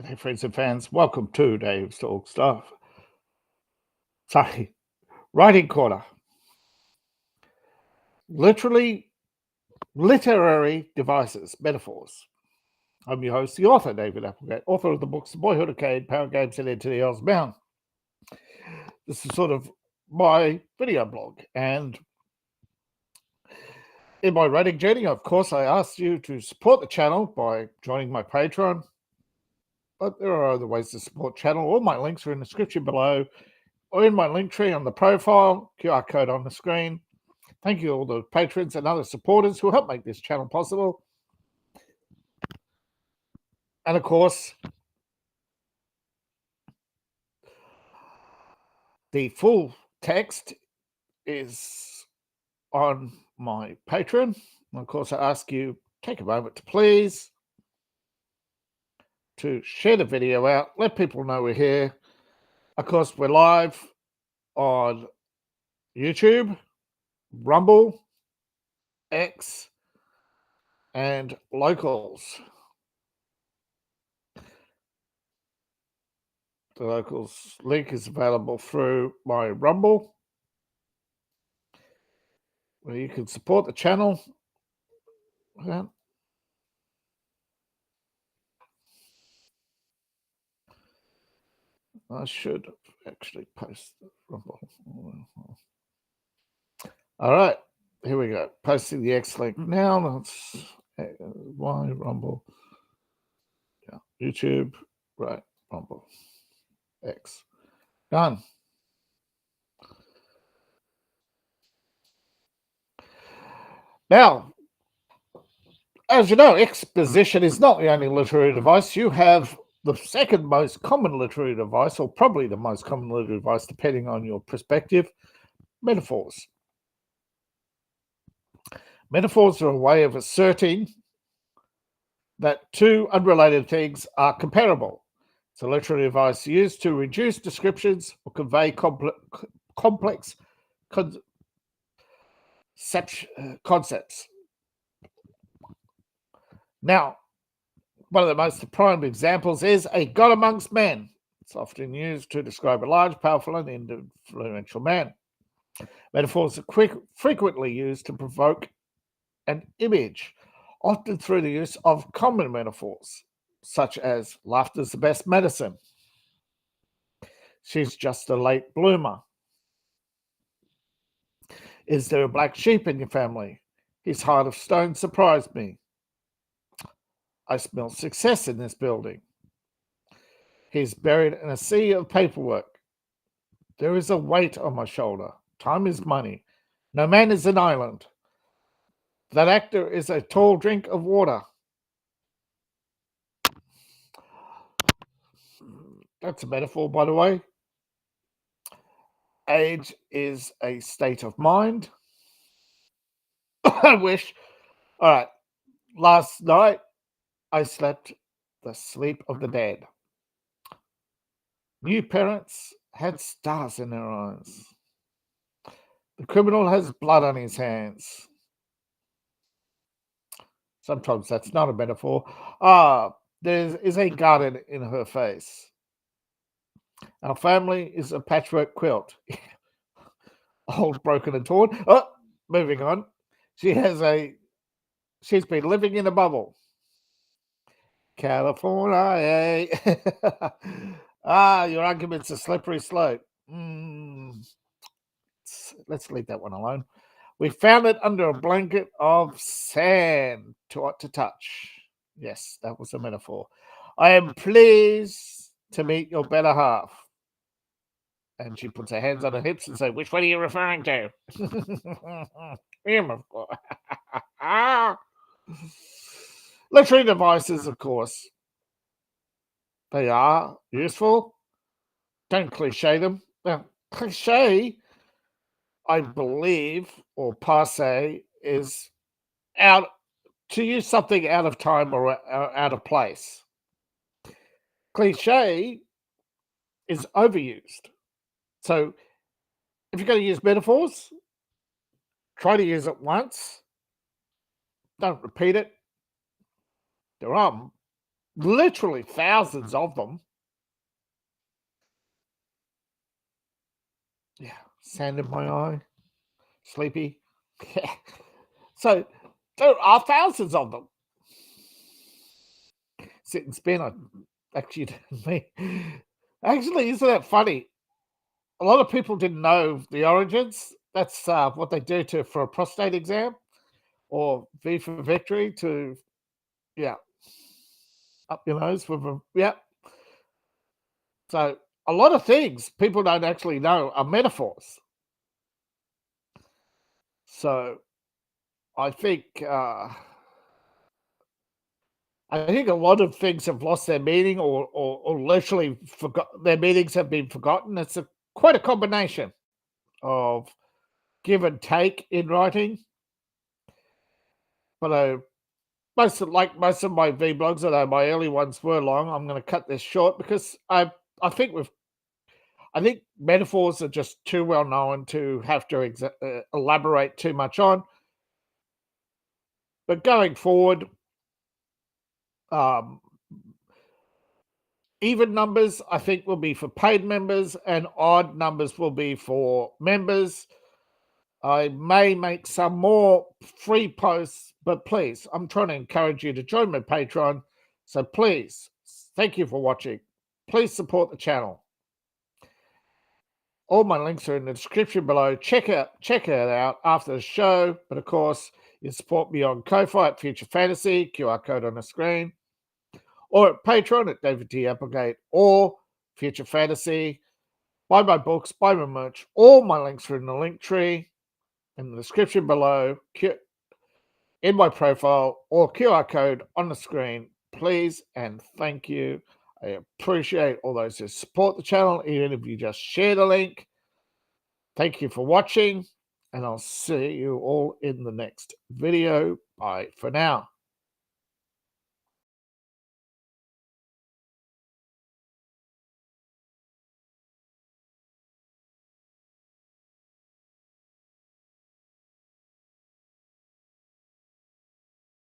G'day, friends and fans. Welcome to Dave's Talk Stuff. Sorry, Writing Corner. Literally, literary devices, metaphors. I'm your host, the author, David Applegate, author of the books The Boyhood of Cade, Power Games, and Into the Earl's Bound. This is sort of my video blog. And in my writing journey, of course, I asked you to support the channel by joining my Patreon. But there are other ways to support the channel. All my links are in the description below or in my link tree on the profile, QR code on the screen. Thank you to all the patrons and other supporters who help make this channel possible. And of course, the full text is on my Patreon. And of course, I ask you take a moment to please to share the video out, let people know we're here. Of course, we're live on YouTube, Rumble, X, and Locals. The Locals link is available through my Rumble, where you can support the channel. I should actually post the Rumble. All right, here we go. Posting the X link now. That's why Rumble. Yeah, YouTube, right, Rumble, X. Done. Now, as you know, exposition is not the only literary device. You have the second most common literary device, or probably the most common literary device, depending on your perspective, metaphors. Metaphors are a way of asserting that two unrelated things are comparable. It's a literary device used to reduce descriptions or convey complex concepts. Now, one of the most prime examples is a God amongst men. It's often used to describe a large, powerful, and influential man. Metaphors are frequently used to provoke an image, often through the use of common metaphors, such as laughter's the best medicine. She's just a late bloomer. Is there a black sheep in your family? His heart of stone surprised me. I smell success in this building. He's buried in a sea of paperwork. There is a weight on my shoulder. Time is money. No man is an island. That actor is a tall drink of water. That's a metaphor, by the way. Age is a state of mind. I wish. All right. Last night, I slept the sleep of the dead. New parents had stars in their eyes. The criminal has blood on his hands. Sometimes that's not a metaphor. There is a garden in her face. Our family is a patchwork quilt. Old, broken, and torn. Oh, moving on. She's been living in a bubble. California. Your argument's a slippery slope. Let's leave that one alone. We found it under a blanket of sand to touch. Yes, that was a metaphor. I am pleased to meet your better half. And she puts her hands on her hips and says, which one are you referring to? Him, of course. Literary devices, of course. They are useful. Don't cliche them. Now, cliche, I believe, or passe, is out to use something out of time or out of place. Cliche is overused. So if you're going to use metaphors, try to use it once. Don't repeat it. There are literally thousands of them. Yeah, sand in my eye, sleepy. Yeah. So there are thousands of them. Sit and spin. Actually, me. Actually, isn't that funny? A lot of people didn't know the origins. That's what they do for a prostate exam, or V for victory to, yeah, up your nose with a, yeah. So a lot of things people don't actually know are metaphors. So I think a lot of things have lost their meaning, or literally forgot their meanings have been forgotten. It's quite a combination of give and take in writing. But most of my V blogs, although my early ones were long, I'm going to cut this short because I think metaphors are just too well known to have to elaborate too much on. But going forward, um, even numbers I think will be for paid members, and odd numbers will be for members. I may make some more free posts, but please, I'm trying to encourage you to join my Patreon. So please, thank you for watching. Please support the channel. All my links are in the description below. Check it out after the show. But of course, you support me on Ko-Fi at Future Fantasy, QR code on the screen, or at Patreon at David T. Applegate, or Future Fantasy. Buy my books, buy my merch. All my links are in the link tree in the description below, in my profile, or QR code on the screen. Please and thank you. I appreciate all those who support the channel, even if you just share the link. Thank you for watching, and I'll see you all in the next video. Bye for now.